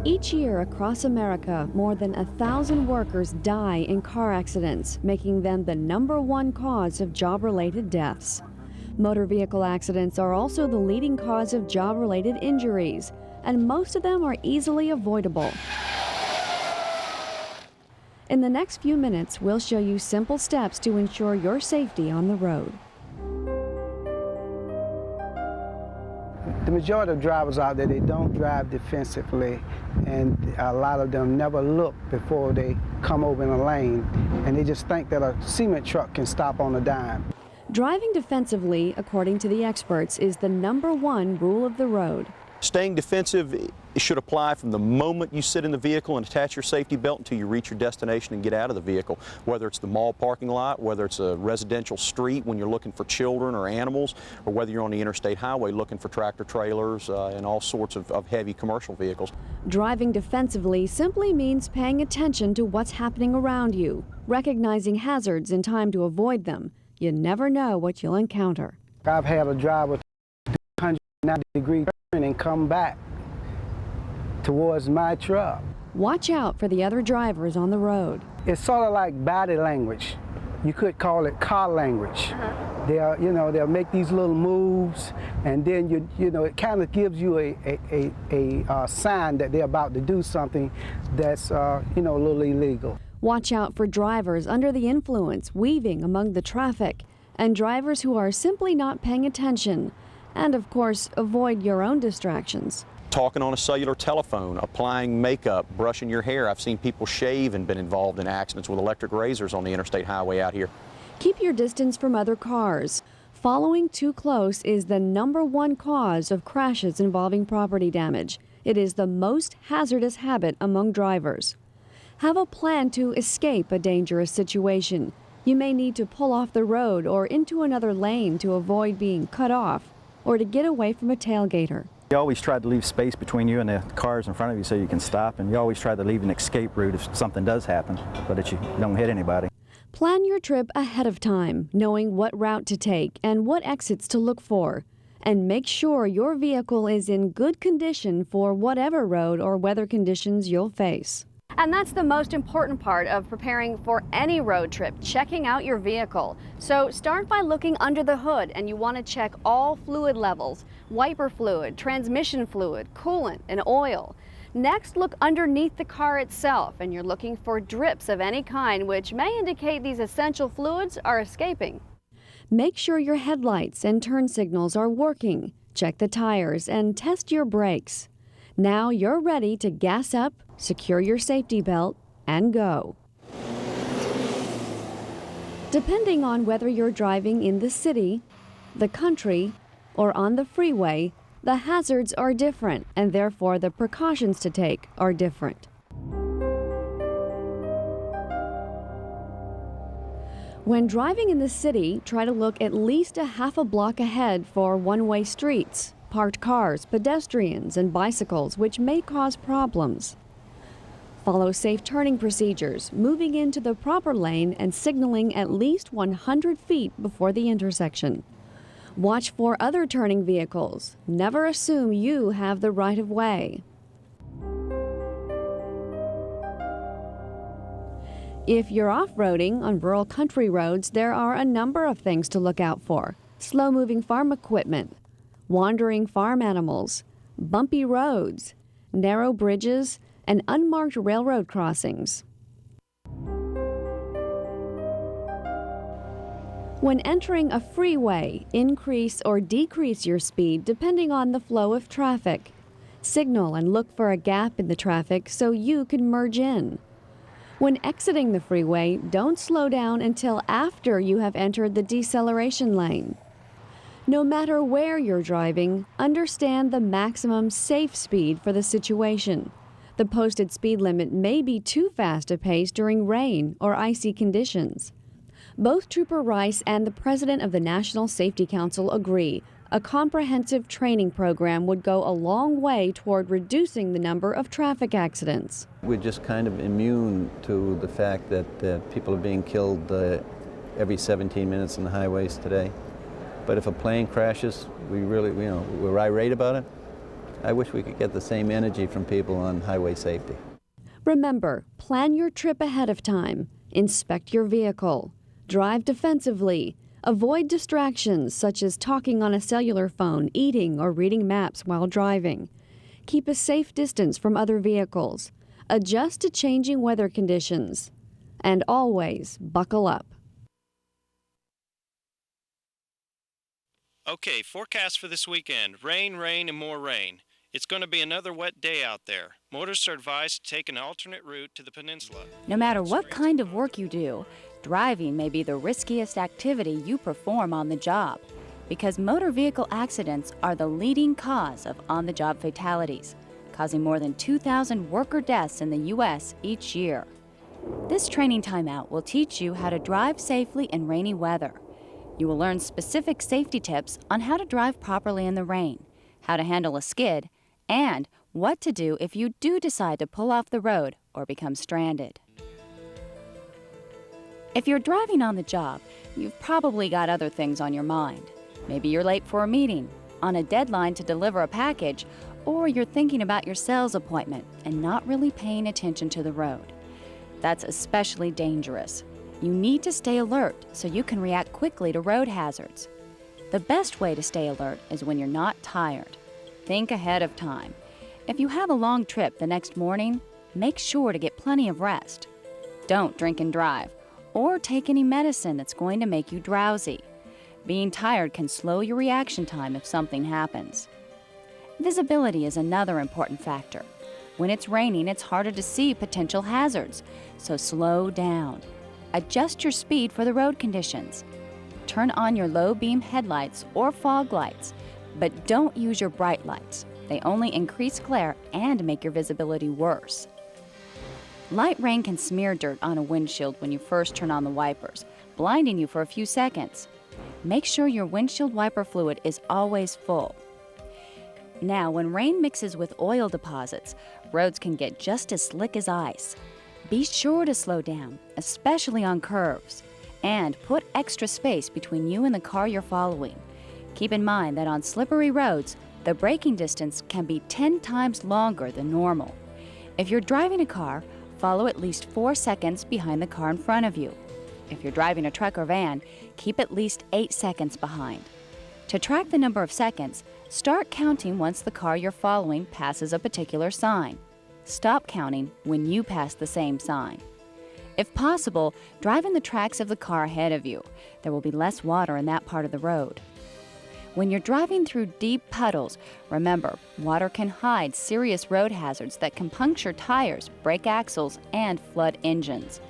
Each year across America, more than 1,000 workers die in car accidents, making them the #1 cause of job-related deaths. Motor vehicle accidents are also the leading cause of job-related injuries, and most of them are easily avoidable. In the next few minutes, we'll show you simple steps to ensure your safety on the road. The majority of drivers out there, they don't drive defensively, and a lot of them never look before they come over in a lane, and they just think that a cement truck can stop on a dime. Driving defensively, according to the experts, is the #1 rule of the road. Staying defensive should apply from the moment you sit in the vehicle and attach your safety belt until you reach your destination and get out of the vehicle, whether it's the mall parking lot, whether it's a residential street when you're looking for children or animals, or whether you're on the interstate highway looking for tractor trailers and all sorts of heavy commercial vehicles. Driving defensively simply means paying attention to what's happening around you, recognizing hazards in time to avoid them. You never know what you'll encounter. I've had a driver 190-degree turn and come back towards my truck. Watch out for the other drivers on the road. It's sort of like body language. You could call it car language. They'll make these little moves, and then it kind of gives you a sign that they're about to do something that's a little illegal. Watch out for drivers under the influence, weaving among the traffic, and drivers who are simply not paying attention. And of course, avoid your own distractions. Talking on a cellular telephone, applying makeup, brushing your hair. I've seen people shave and been involved in accidents with electric razors on the interstate highway out here. Keep your distance from other cars. Following too close is the #1 cause of crashes involving property damage. It is the most hazardous habit among drivers. Have a plan to escape a dangerous situation. You may need to pull off the road or into another lane to avoid being cut off, or to get away from a tailgater. You always try to leave space between you and the cars in front of you so you can stop, and you always try to leave an escape route if something does happen, but that you don't hit anybody. Plan your trip ahead of time, knowing what route to take and what exits to look for. And make sure your vehicle is in good condition for whatever road or weather conditions you'll face. And that's the most important part of preparing for any road trip, checking out your vehicle. So start by looking under the hood, and you want to check all fluid levels: wiper fluid, transmission fluid, coolant, and oil. Next, look underneath the car itself, and you're looking for drips of any kind, which may indicate these essential fluids are escaping. Make sure your headlights and turn signals are working. Check the tires and test your brakes. Now you're ready to gas up, secure your safety belt, and go. Depending on whether you're driving in the city, the country, or on the freeway, the hazards are different, and therefore the precautions to take are different. When driving in the city, try to look at least a half a block ahead for one-way streets, parked cars, pedestrians, and bicycles, which may cause problems. Follow safe turning procedures, moving into the proper lane and signaling at least 100 feet before the intersection. Watch for other turning vehicles. Never assume you have the right of way. If you're off-roading on rural country roads, there are a number of things to look out for: slow-moving farm equipment, wandering farm animals, bumpy roads, narrow bridges, and unmarked railroad crossings. When entering a freeway, increase or decrease your speed depending on the flow of traffic. Signal and look for a gap in the traffic so you can merge in. When exiting the freeway, don't slow down until after you have entered the deceleration lane. No matter where you're driving, understand the maximum safe speed for the situation. The posted speed limit may be too fast a pace during rain or icy conditions. Both Trooper Rice and the president of the National Safety Council agree a comprehensive training program would go a long way toward reducing the number of traffic accidents. We're just kind of immune to the fact that people are being killed every 17 minutes on the highways today. But if a plane crashes, we're irate about it. I wish we could get the same energy from people on highway safety. Remember, plan your trip ahead of time. Inspect your vehicle. Drive defensively. Avoid distractions such as talking on a cellular phone, eating, or reading maps while driving. Keep a safe distance from other vehicles. Adjust to changing weather conditions. And always buckle up. Okay, forecast for this weekend. Rain, rain, and more rain. It's going to be another wet day out there. Motorists are advised to take an alternate route to the peninsula. No matter what kind of work you do, driving may be the riskiest activity you perform on the job, because motor vehicle accidents are the leading cause of on-the-job fatalities, causing more than 2,000 worker deaths in the U.S. each year. This training timeout will teach you how to drive safely in rainy weather. You will learn specific safety tips on how to drive properly in the rain, how to handle a skid, and what to do if you do decide to pull off the road or become stranded. If you're driving on the job, you've probably got other things on your mind. Maybe you're late for a meeting, on a deadline to deliver a package, or you're thinking about your sales appointment and not really paying attention to the road. That's especially dangerous. You need to stay alert so you can react quickly to road hazards. The best way to stay alert is when you're not tired. Think ahead of time. If you have a long trip the next morning, make sure to get plenty of rest. Don't drink and drive, or take any medicine that's going to make you drowsy. Being tired can slow your reaction time if something happens. Visibility is another important factor. When it's raining, it's harder to see potential hazards, so slow down. Adjust your speed for the road conditions. Turn on your low beam headlights or fog lights, but don't use your bright lights. They only increase glare and make your visibility worse. Light rain can smear dirt on a windshield when you first turn on the wipers, blinding you for a few seconds. Make sure your windshield wiper fluid is always full. Now, when rain mixes with oil deposits, roads can get just as slick as ice. Be sure to slow down, especially on curves, and put extra space between you and the car you're following. Keep in mind that on slippery roads, the braking distance can be 10 times longer than normal. If you're driving a car, follow at least 4 seconds behind the car in front of you. If you're driving a truck or van, keep at least 8 seconds behind. To track the number of seconds, start counting once the car you're following passes a particular sign. Stop counting when you pass the same sign. If possible, drive in the tracks of the car ahead of you. There will be less water in that part of the road. When you're driving through deep puddles, remember, water can hide serious road hazards that can puncture tires, break axles, and flood engines.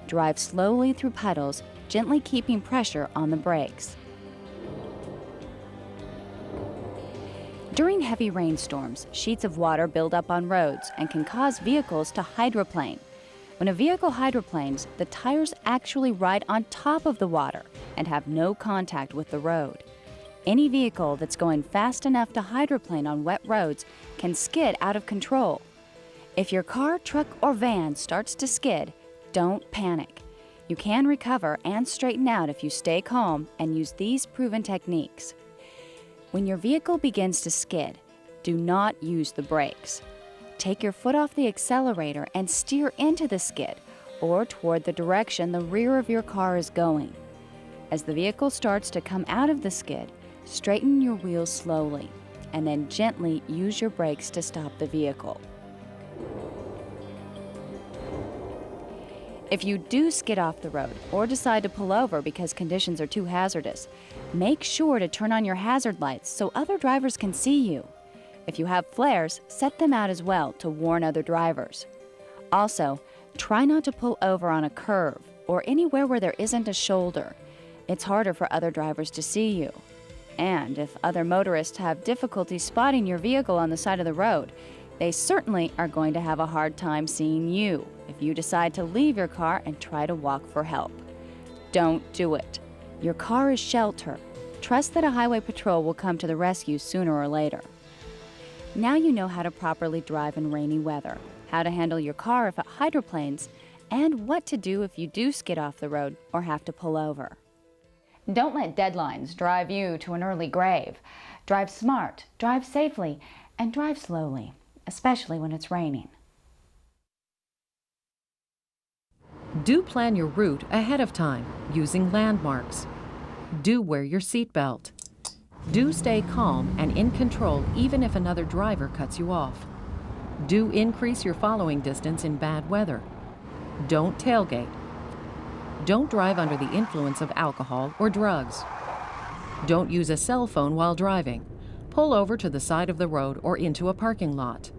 Drive slowly through puddles, gently keeping pressure on the brakes. During heavy rainstorms, sheets of water build up on roads and can cause vehicles to hydroplane. When a vehicle hydroplanes, the tires actually ride on top of the water and have no contact with the road. Any vehicle that's going fast enough to hydroplane on wet roads can skid out of control. If your car, truck, or van starts to skid, don't panic. You can recover and straighten out if you stay calm and use these proven techniques. When your vehicle begins to skid, do not use the brakes. Take your foot off the accelerator and steer into the skid or toward the direction the rear of your car is going. As the vehicle starts to come out of the skid, straighten your wheels slowly and then gently use your brakes to stop the vehicle. If you do skid off the road or decide to pull over because conditions are too hazardous, make sure to turn on your hazard lights so other drivers can see you. If you have flares, set them out as well to warn other drivers. Also, try not to pull over on a curve or anywhere where there isn't a shoulder. It's harder for other drivers to see you. And if other motorists have difficulty spotting your vehicle on the side of the road, they certainly are going to have a hard time seeing you if you decide to leave your car and try to walk for help. Don't do it. Your car is shelter. Trust that a highway patrol will come to the rescue sooner or later. Now you know how to properly drive in rainy weather, how to handle your car if it hydroplanes, and what to do if you do skid off the road or have to pull over. Don't let deadlines drive you to an early grave. Drive smart, drive safely, And drive slowly, especially when it's raining. Do plan your route ahead of time using landmarks. Do wear your seatbelt. Do stay calm and in control even if another driver cuts you off. Do increase your following distance in bad weather. Don't tailgate. Don't drive under the influence of alcohol or drugs. Don't use a cell phone while driving. Pull over to the side of the road or into a parking lot.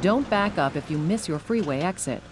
Don't back up if you miss your freeway exit